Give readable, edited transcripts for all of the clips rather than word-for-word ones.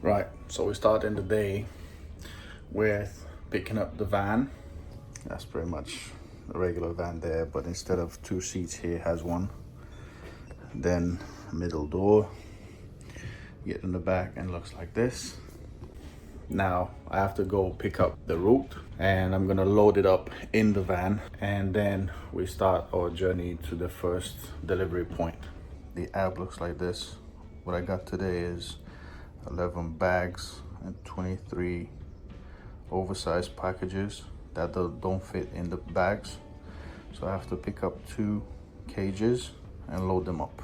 Right, so we start in the day with picking up the van. That's pretty much a regular van there, but instead of 2 seats here, it has one. Then middle door, get in the back and looks like this. Now I have to go pick up the route and I'm gonna load it up in the van, and then we start our journey to the first delivery point. The app looks like this. What I got today is 11 bags and 23 oversized packages that don't fit in the bags. So I have to pick up 2 cages and load them up.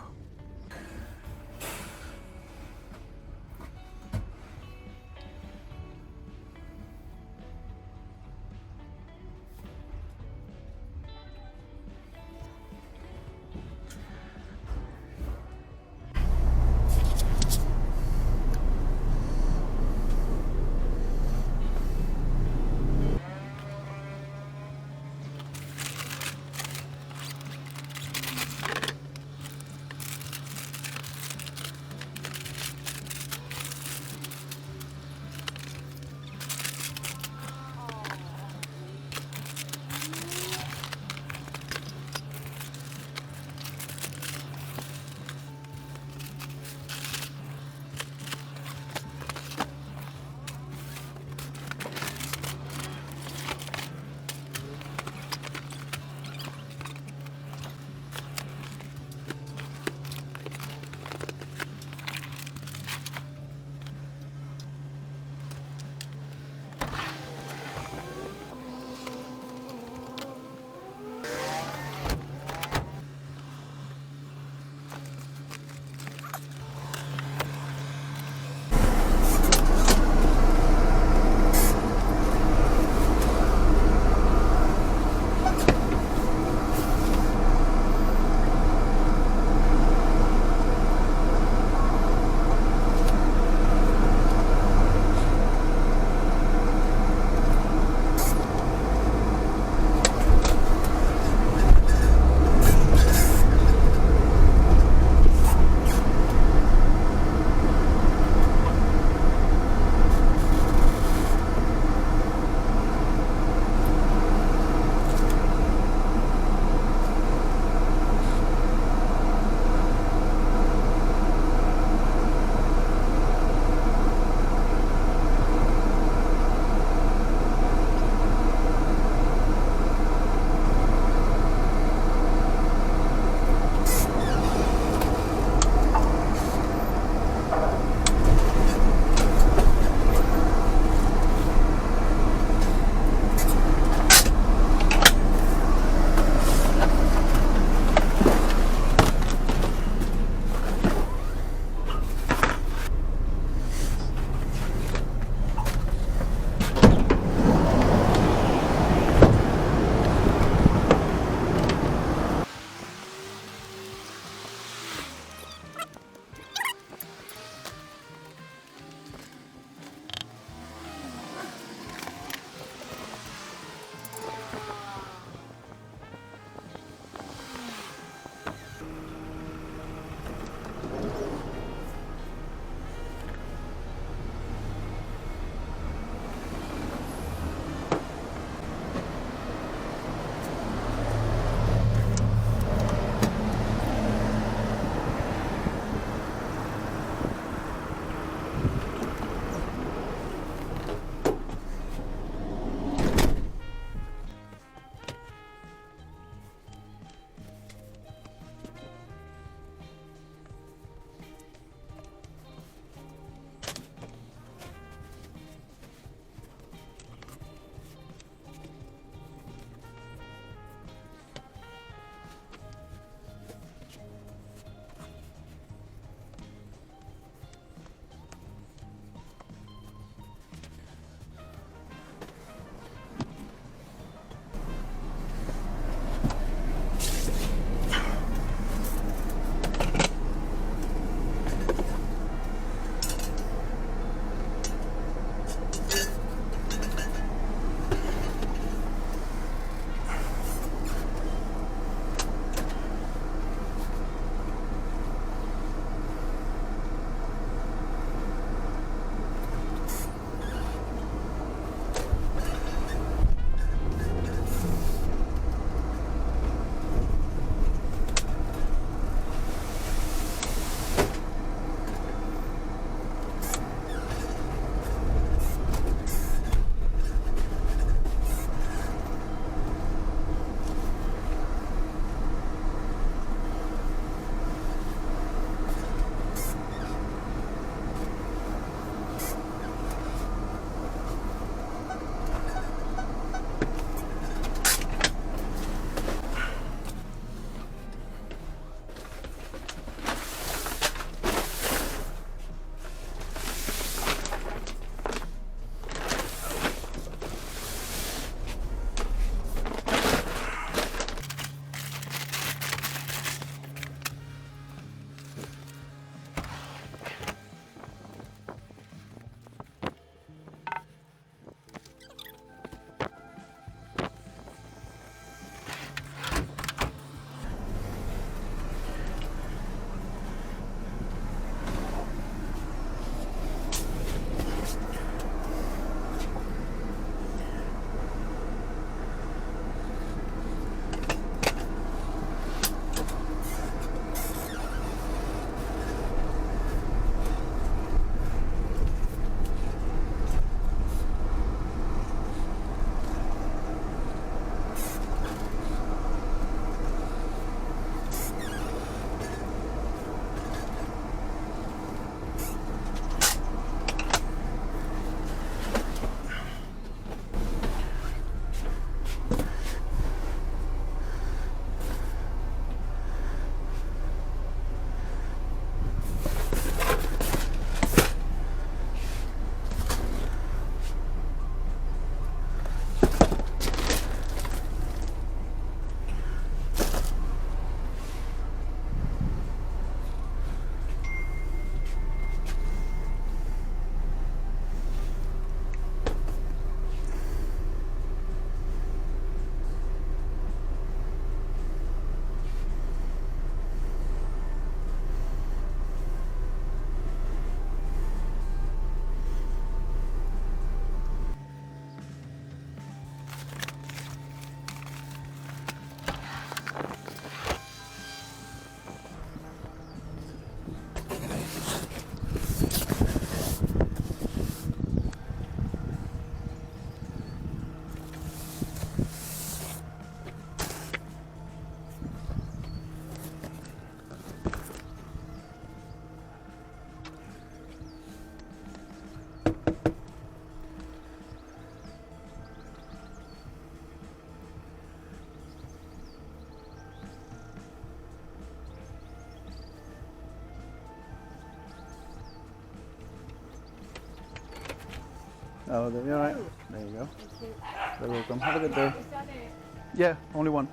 Oh, there you all right. There you go. You're welcome. Have a good day. Yeah, only one.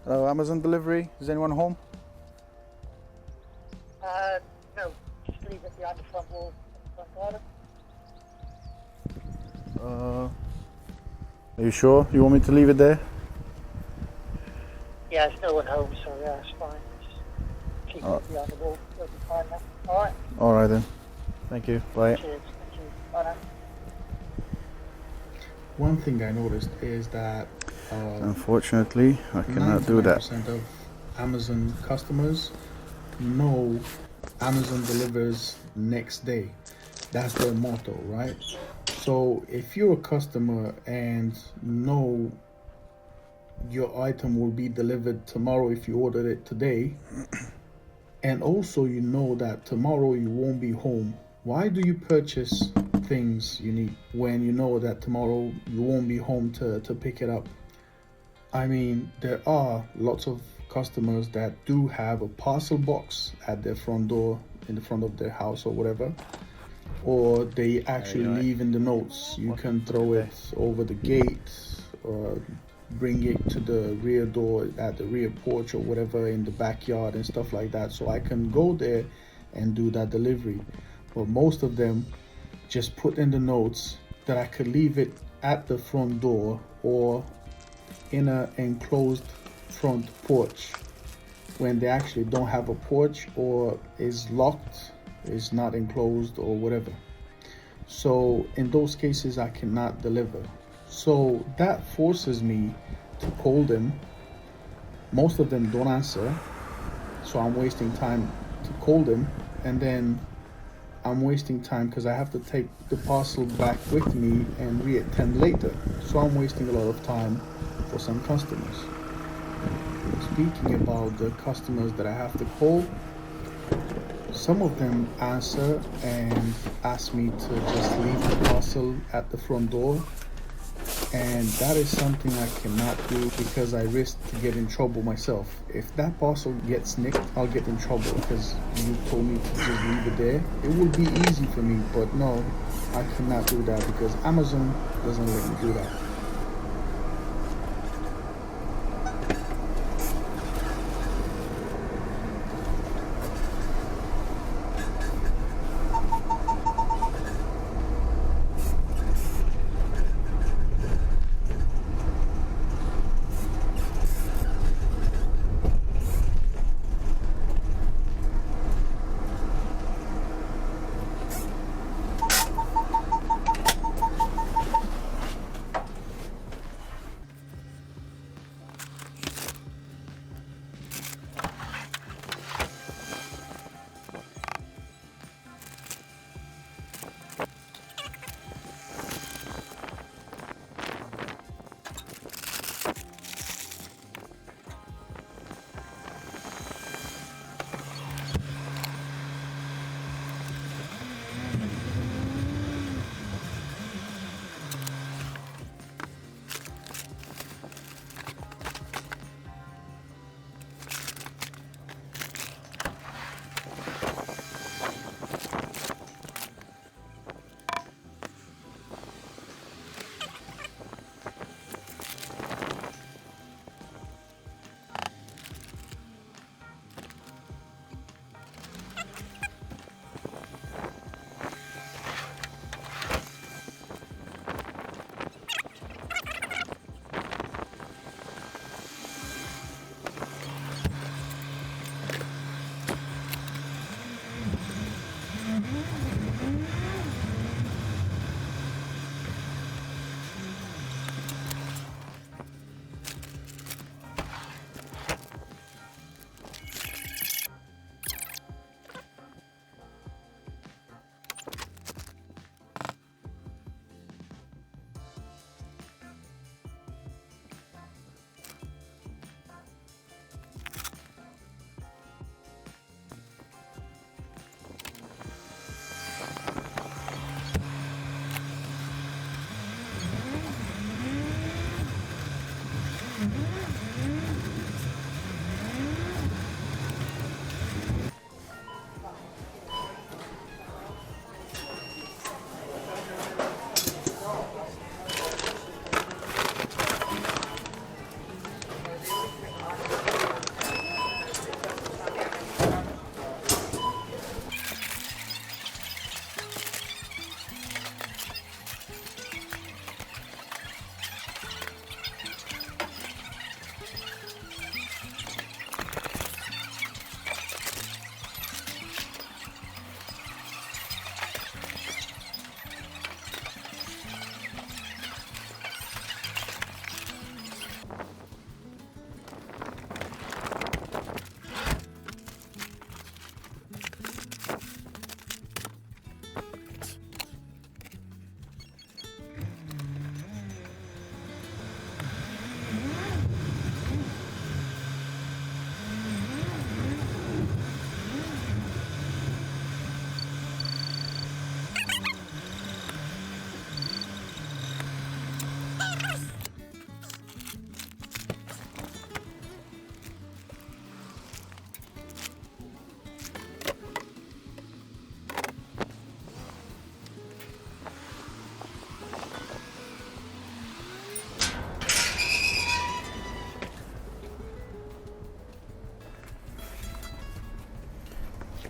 Hello, Amazon delivery. Is anyone home? No, just leave it behind the front wall, front garden. Are you sure? You want me to leave it there? Yeah, there's no one home, so yeah, it's fine. Just keep it behind the wall, it'll be fine now. Alright? Alright then. Thank you. Bye. Cheers, thank you. Bye now. One thing I noticed is that unfortunately I cannot do that. 99% of Amazon customers know Amazon delivers next day. That's their motto, right? So if you're a customer and know your item will be delivered tomorrow if you ordered it today, and also you know that tomorrow you won't be home, why do you purchase things you need when you know that tomorrow you won't be home to pick it up? I mean, there are lots of customers that do have a parcel box at their front door, in the front of their house or whatever, or they actually leave in the notes. You can throw it over the gate or bring it to the rear door at the rear porch or whatever in the backyard and stuff like that, so I can go there and do that delivery. But most of them just put in the notes that I could leave it at the front door or in an enclosed front porch when they actually don't have a porch or is locked, is not enclosed or whatever. So in those cases I cannot deliver. So that forces me to call them. Most of them don't answer, so I'm wasting time to call them, and then I'm wasting time because I have to take the parcel back with me and reattend later. So I'm wasting a lot of time for some customers. Speaking about the customers that I have to call, some of them answer and ask me to just leave the parcel at the front door, and that is something I cannot do because I risk to get in trouble myself. If that parcel gets nicked, I'll get in trouble because you told me to just leave it there. It would be easy for me, but no, I cannot do that because Amazon doesn't let me do that.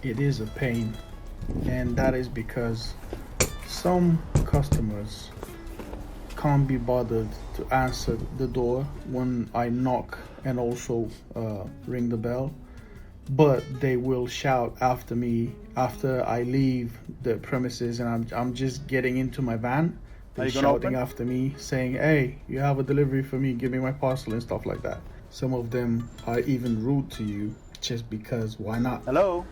it is a pain, and that is because some customers can't be bothered to answer the door when I knock and also ring the bell, but they will shout after me after I leave the premises and I'm just getting into my van. They're shouting after me saying, "Hey, you have a delivery for me, give me my parcel," and stuff like that. Some of them are even rude to you just because why not? Hello?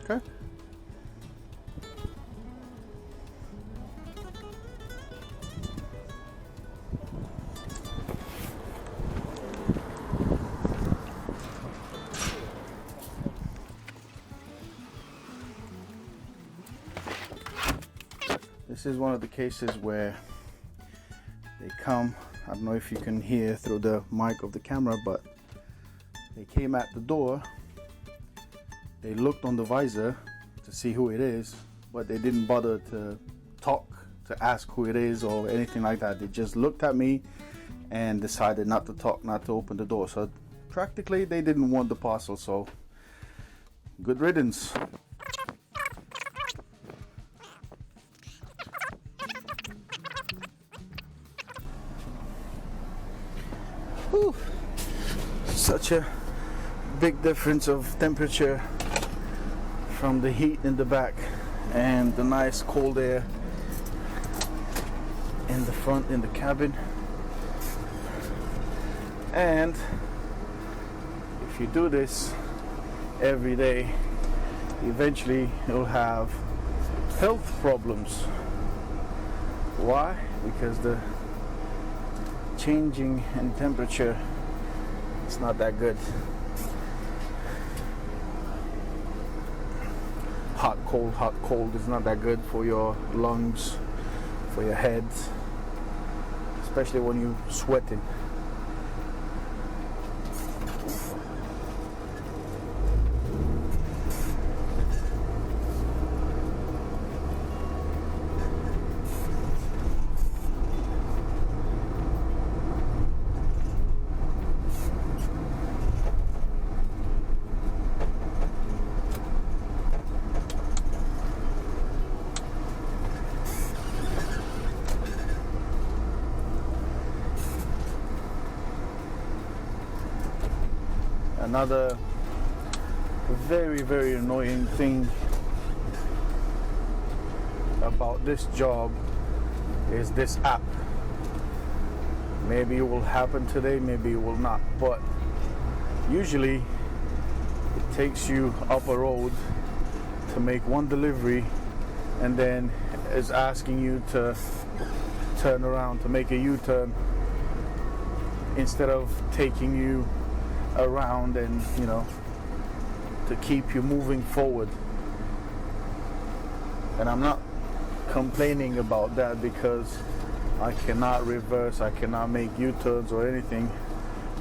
Okay. This is one of the cases where they come, I don't know if you can hear through the mic of the camera, but they came at the door, they looked on the visor to see who it is, but they didn't bother to talk, to ask who it is or anything like that. They just looked at me and decided not to talk, not to open the door. So practically they didn't want the parcel, so good riddance. Whew. Such a big difference of temperature from the heat in the back and the nice cold air in the front in the cabin. And if you do this every day, eventually you'll have health problems. Why? Because the changing in temperature is not that good. Hot, cold is not that good for your lungs, for your head, especially when you're sweating. Another very annoying thing about this job is this app. Maybe it will happen today, maybe it will not, but usually it takes you up a road to make one delivery and then is asking you to turn around to make a U-turn instead of taking you around and, you know, to keep you moving forward. And I'm not complaining about that because I cannot reverse, I cannot make U-turns or anything.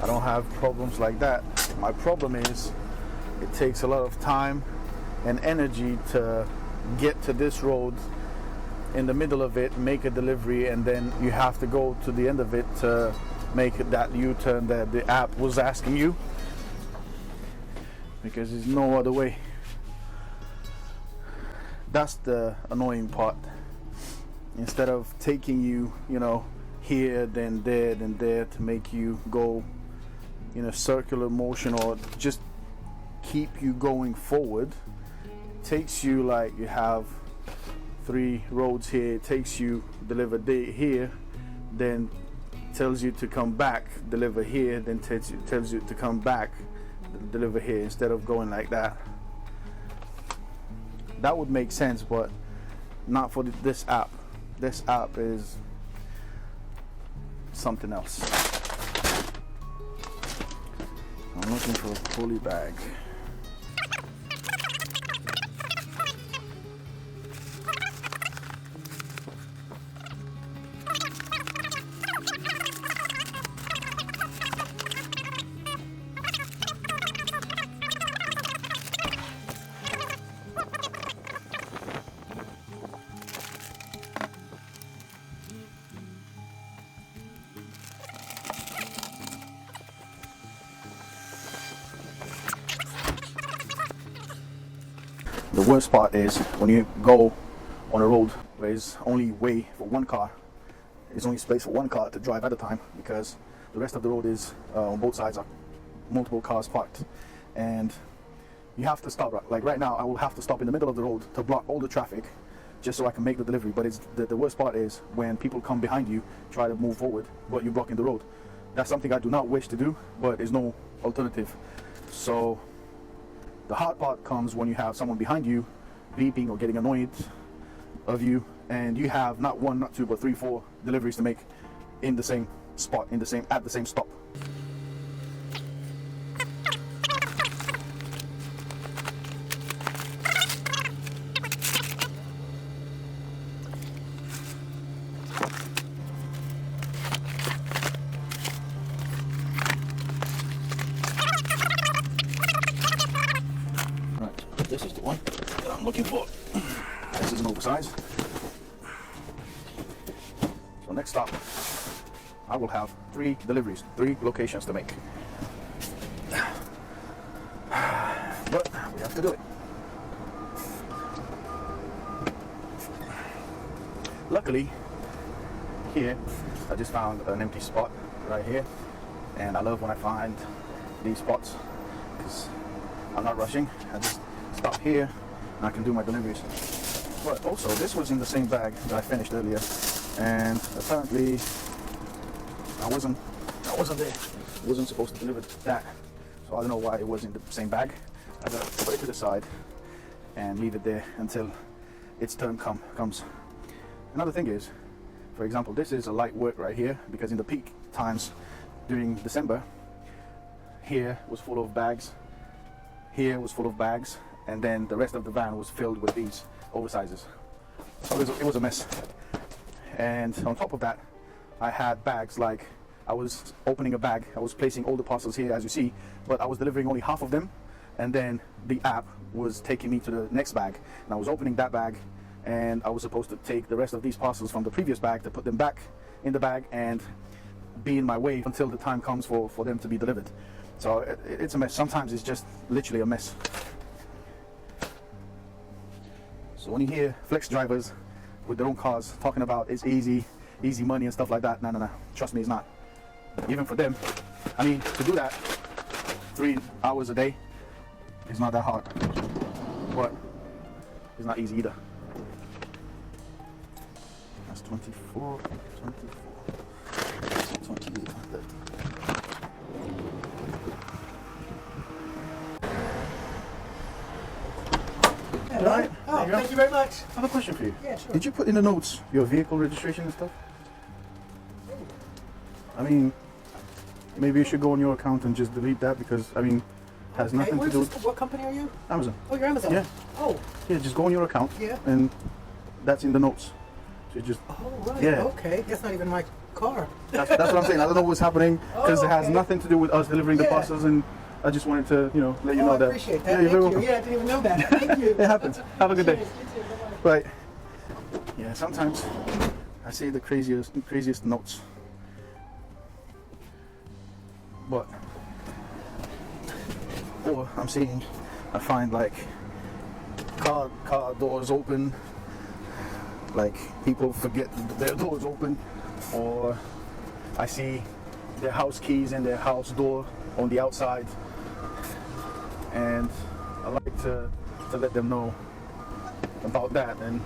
I don't have problems like that. My problem is it takes a lot of time and energy to get to this road, in the middle of it, make a delivery, and then you have to go to the end of it to make that U-turn that the app was asking you, because there's no other way. That's the annoying part. Instead of taking you, you know, here, then there, then there, to make you go in a circular motion or just keep you going forward, it takes you, like, you have 3 roads here, it takes you deliver here, then tells you to come back, deliver here, then tells you to come back, deliver here, instead of going like that. That would make sense, but not for this app. This app is something else. I'm looking for a pulley bag. The worst part is when you go on a road where there's only way for one car. There's only space for one car to drive at a time, because the rest of the road is on both sides are multiple cars parked, and you have to stop. Like right now, I will have to stop in the middle of the road to block all the traffic just so I can make the delivery. But it's the worst part is when people come behind you, try to move forward, but you're blocking the road. That's something I do not wish to do, but there's no alternative. So the hard part comes when you have someone behind you beeping or getting annoyed of you, and you have not one, not two, but 3, 4 deliveries to make in the same spot, at the same stop. Right, this is the one that I'm looking for. This is an oversized. So next stop, I will have 3 deliveries, 3 locations to make. But we have to do it. Luckily, here I just found an empty spot right here, and I love when I find these spots because I'm not rushing. I just stop here and I can do my deliveries. But also, this was in the same bag that I finished earlier, and apparently I wasn't there. I wasn't supposed to deliver that, so I don't know why it was in the same bag. I gotta put it to the side and leave it there until its turn comes. Another thing is, for example, this is a light work right here, because in the peak times during December, here was full of bags, here was full of bags, and then the rest of the van was filled with these oversizes. So it was a mess. And on top of that, I had bags, like I was opening a bag, I was placing all the parcels here as you see, but I was delivering only half of them, and then the app was taking me to the next bag, and I was opening that bag, and I was supposed to take the rest of these parcels from the previous bag to put them back in the bag and be in my way until the time comes for them to be delivered. So it's a mess. Sometimes it's just literally a mess. So when you hear flex drivers with their own cars talking about it's easy money and stuff like that, no. Trust me, it's not. Even for them, I mean, to do that 3 hours a day is not that hard, but it's not easy either. That's 24, 28. Hello. Right. Oh, thank you very much. I have a question for you. Yeah, sure. Did you put in the notes your vehicle registration and stuff? I mean, maybe you should go on your account and just delete that, because I mean, it has nothing to do with What company are you? Amazon. Oh, you're Amazon. Yeah. Oh. Yeah, just go on your account. Yeah. And that's in the notes. So you just. Oh, right. Yeah. Okay. That's not even my car. That's what I'm saying. I don't know what's happening, because Oh, it has okay. nothing to do with us delivering the Yeah. parcels, and I just wanted to, let you know I that. appreciate that. Yeah, you're very Thank you. welcome. Yeah, I didn't even know that. Thank you. It happens. Have a good day. Cheers. You too. Bye-bye. Right. Yeah, sometimes I see the craziest notes. But, or I find like car doors open, like people forget their doors open, or I see their house keys in their house door on the outside, and I like to let them know about that, and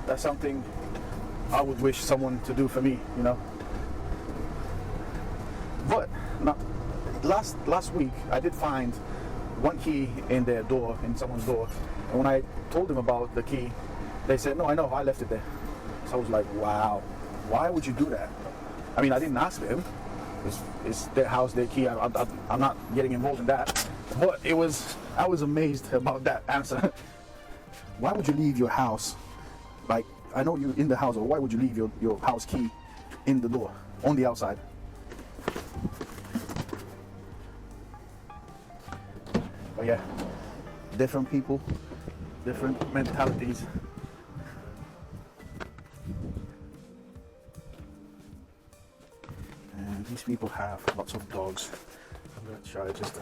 that's something I would wish someone to do for me, But last week I did find one key in their door, in someone's door, and when I told them about the key, they said, "No, I know, I left it there." So I was like, "Wow, why would you do that?" I mean, I didn't ask them. It's their house, their key. I'm not getting involved in that. But I was amazed about that answer. Why would you leave your house? Like, I know you're in the house, or why would you leave your house key in the door, on the outside? But yeah, different people, different mentalities. And these people have lots of dogs. I'm gonna try just to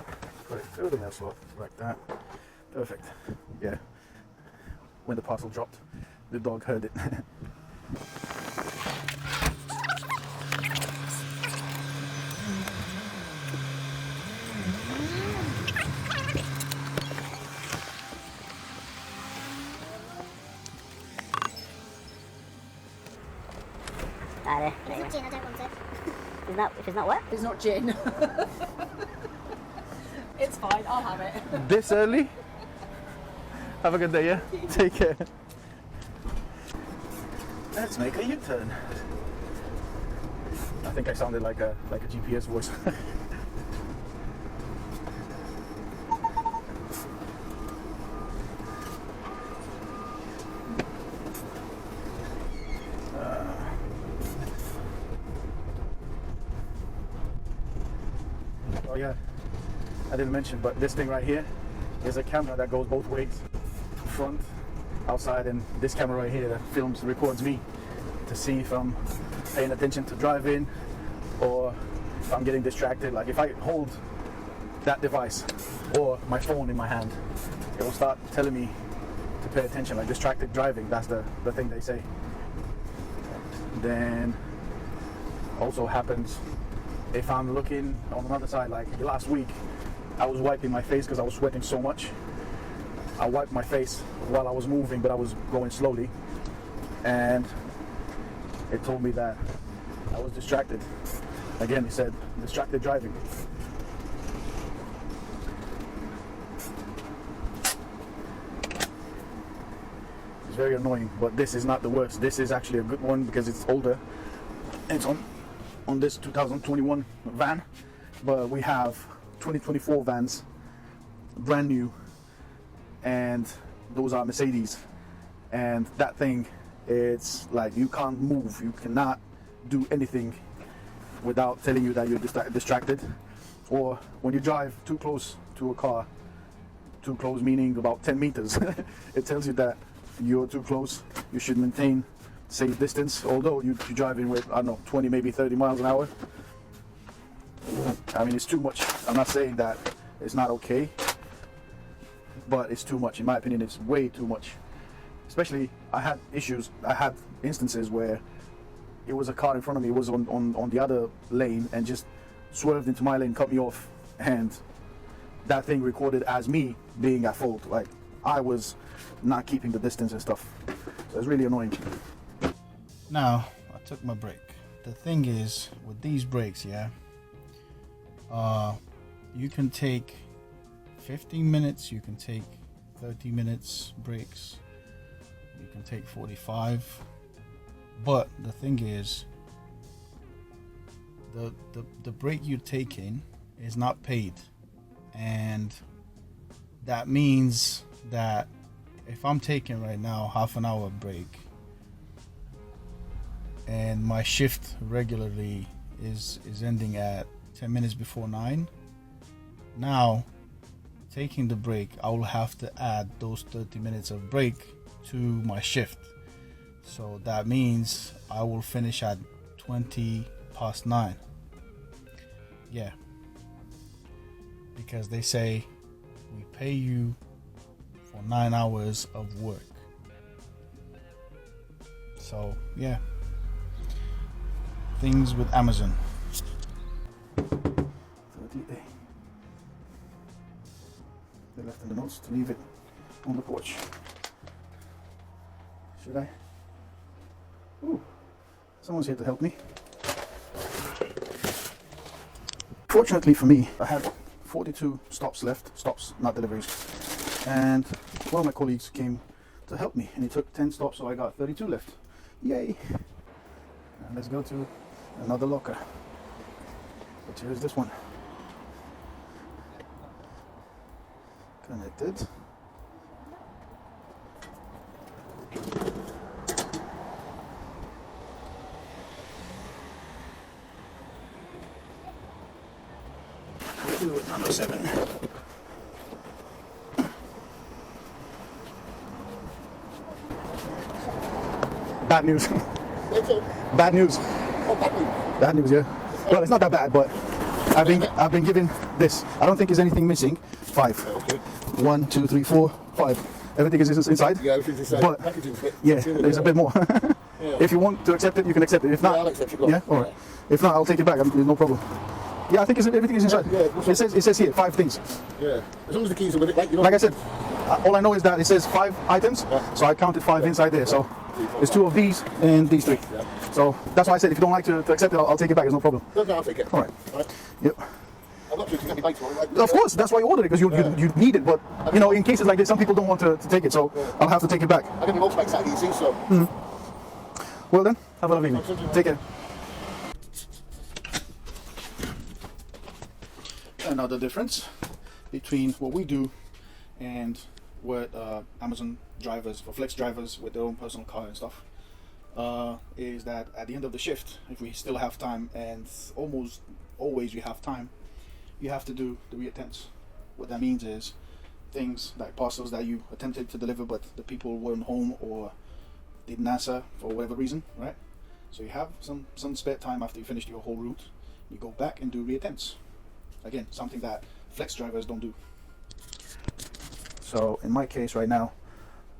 put it through the mail slot like that. Perfect. Yeah. When the parcel dropped, the dog heard it. It's gin, I don't want it. If it's not what? It's not gin. It's fine, I'll have it. This early? Have a good day, yeah? Take care. Let's make a U-turn. I think I sounded like a GPS voice. Oh yeah, I didn't mention, but this thing right here is a camera that goes both ways, front, outside, and this camera right here that records me to see if I'm paying attention to driving or if I'm getting distracted. Like if I hold that device or my phone in my hand, it will start telling me to pay attention, like distracted driving. That's the thing they say. Then also happens if I'm looking on another side. Like last week I was wiping my face because I was sweating so much. I wiped my face while I was moving, but I was going slowly, and it told me that I was distracted. Again, it said distracted driving. It's very annoying, but this is not the worst. This is actually a good one because it's older. It's on this 2021 van, but we have 2024 vans, brand new, and those are Mercedes. And that thing, it's like you can't move, you cannot do anything without telling you that you're distracted. Or when you drive too close to a car, too close meaning about 10 meters, it tells you that you're too close, you should maintain safe distance, although you're driving with, I don't know, 20, maybe 30 miles an hour. I mean, it's too much. I'm not saying that it's not okay, but it's too much. In my opinion, it's way too much. Especially, I had instances where it was a car in front of me, it was on the other lane, and just swerved into my lane, cut me off, and that thing recorded as me being at fault. Like, I was not keeping the distance and stuff. So it's really annoying. Now, I took my break. The thing is, with these breaks, yeah, you can take 15 minutes, you can take 30 minutes breaks, you can take 45. But the thing is, the break you're taking is not paid. And that means that if I'm taking right now half an hour break, and my shift regularly is ending at 10 minutes before 9. Now, taking the break, I will have to add those 30 minutes of break to my shift. So that means I will finish at 20 past 9. Yeah. Because they say we pay you for 9 hours of work. So, yeah. Things with Amazon. 30A. They left in the notes to leave it on the porch. Should I? Ooh, someone's here to help me. Fortunately for me, I had 42 stops left. Stops, not deliveries. And one of my colleagues came to help me, and he took 10 stops, so I got 32 left. Yay! And let's go to another locker. Which is this one. Connected. We'll do it number 7. Bad news. Bad news. Bad news, yeah. Well, it's not that bad, but I've been given this. I don't think there's anything missing. 5. 1, 2, 3, 4, 5. Everything is inside. Yeah, everything's inside. But Packaging fit. yeah, there's a bit more. If you want to accept it, you can accept it. If not, Yeah, I'll accept it. Go on. yeah, all right. If not, I'll take it back. No problem. Yeah, I think everything is inside. Yeah, it says here 5 things. Yeah, as long as the keys are with it, like, you know. Like I said, all I know is that it says 5 items, so I counted 5 inside there. So there's 2 of these and these 3. Yeah. So that's why I said if you don't like to accept it, I'll take it back. It's no problem. No, I'll take it. All right. All right. Yep. I'm not sure to get me bike tomorrow. Like, Of course, that's why you ordered it, because you need it. But you know, in cases like this, some people don't want to take it, so I'll have to take it back. I get my motorbike Saturday, you see, so. Well then, have a lovely evening. Take care. Another difference between what we do and what Amazon drivers or flex drivers with their own personal car and stuff is that at the end of the shift, if we still have time, and almost always we have time, you have to do the reattempts. What that means is things like parcels that you attempted to deliver but the people weren't home or didn't answer for whatever reason, right? So you have some spare time after you finished your whole route. You go back and do reattempts. Again, something that flex drivers don't do. So in my case right now,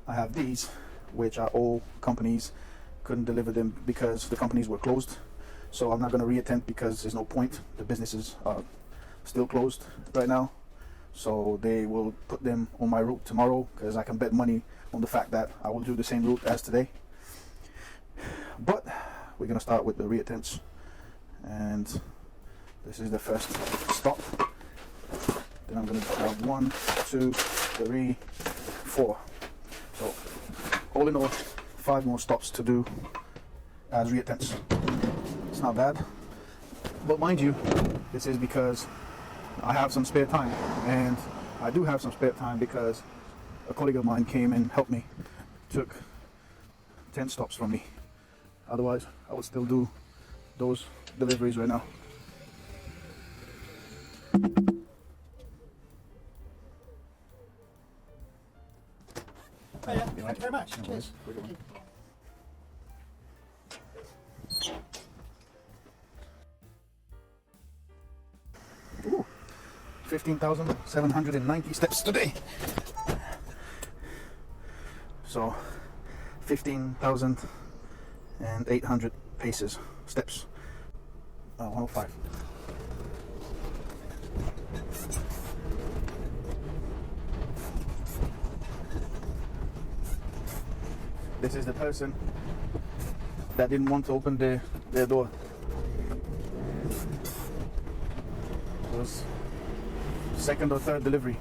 I have these, which are all companies couldn't deliver them because the companies were closed. So I'm not going to reattempt because there's no point. The businesses are still closed right now. So they will put them on my route tomorrow, because I can bet money on the fact that I will do the same route as today. But we're going to start with the reattempts, and this is the first stop. Then I'm going to have 1, 2, 3, 4. So all in all, 5 more stops to do as reattempts. It's not bad, but mind you, this is because I have some spare time, and I do have some spare time because a colleague of mine came and helped me, took 10 stops from me. Otherwise, I would still do those deliveries right now. Thank you very much. Cheers. 15,790 steps today. So 15,800 paces, steps. 105. This is the person that didn't want to open their door. It was second or third delivery.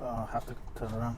I have to turn around.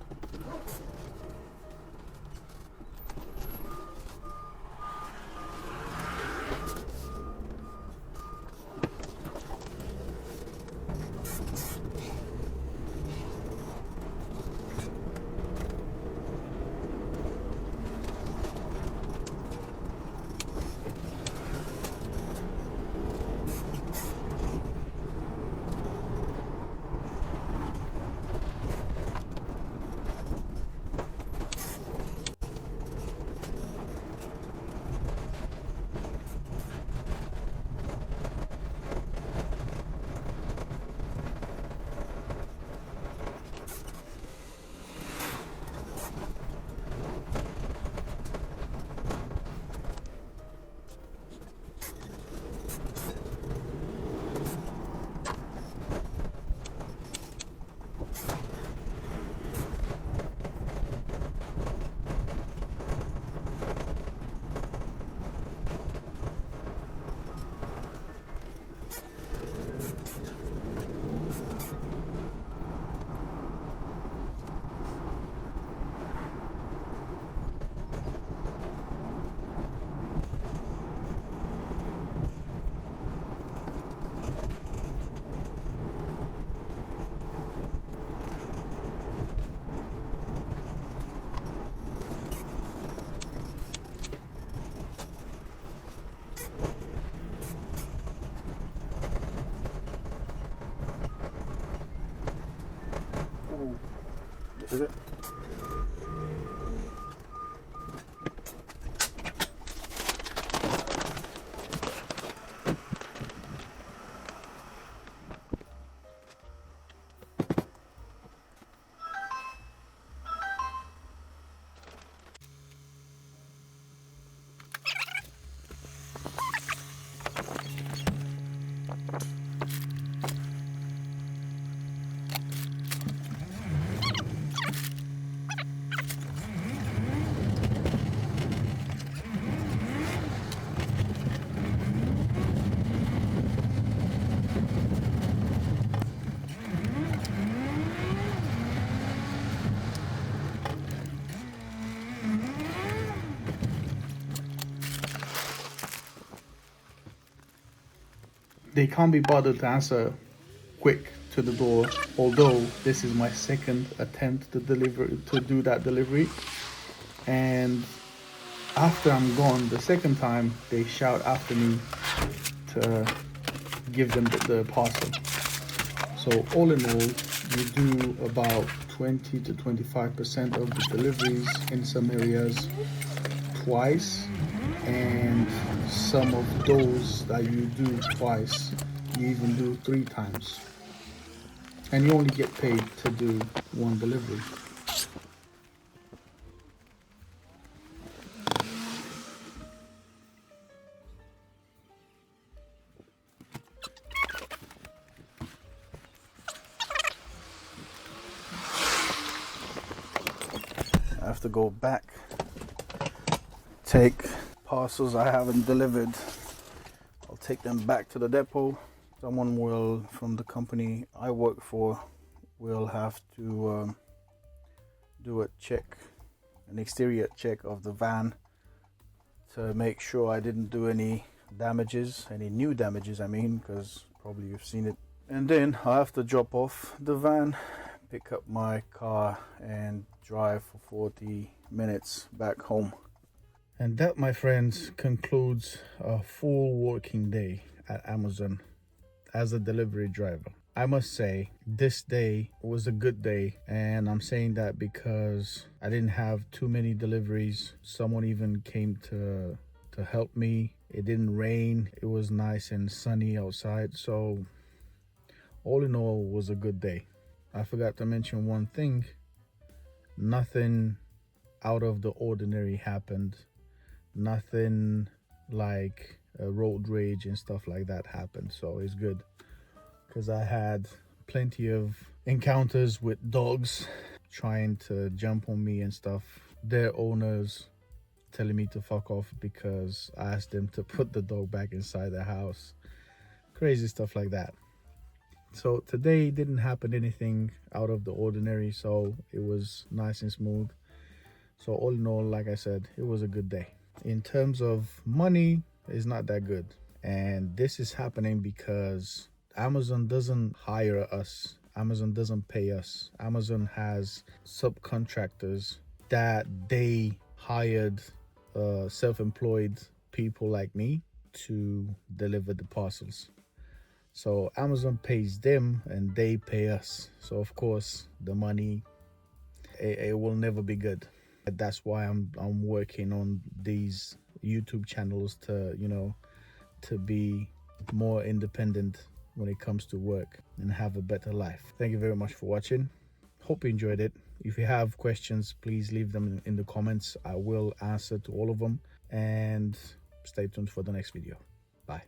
is it? They can't be bothered to answer quick to the door, although this is my second attempt to do that delivery. And after I'm gone the second time, they shout after me to give them the parcel. So all in all, you do about 20 to 25% of the deliveries in some areas twice, and some of those that you do twice, you even do 3 times. And you only get paid to do one delivery. I have to go back, take parcels I haven't delivered. I'll take them back to the depot. Someone will, from the company I work for, will have to do a check, an exterior check of the van to make sure I didn't do any damages, any new damages I mean, because probably you've seen it. And then I have to drop off the van, pick up my car and drive for 40 minutes back home. And that, my friends, concludes a full working day at Amazon as a delivery driver. I must say this day was a good day, and I'm saying that because I didn't have too many deliveries. Someone even came to help me. It didn't rain. It was nice and sunny outside. So all in all, was a good day. I forgot to mention one thing. Nothing out of the ordinary happened. Nothing like road rage and stuff like that happened. So it's good, because I had plenty of encounters with dogs trying to jump on me and stuff. Their owners telling me to fuck off because I asked them to put the dog back inside the house. Crazy stuff like that. So today didn't happen anything out of the ordinary, so it was nice and smooth. So all in all, like I said, it was a good day. In terms of money, it's not that good. And this is happening because Amazon doesn't hire us. Amazon doesn't pay us. Amazon has subcontractors that they hired self-employed people like me to deliver the parcels. So Amazon pays them and they pay us. So of course the money, it will never be good. That's why I'm working on these YouTube channels to, you know, to be more independent when it comes to work and have a better life. Thank you very much for watching. Hope you enjoyed it. If you have questions, please leave them in the comments. I will answer to all of them, and stay tuned for the next video. Bye.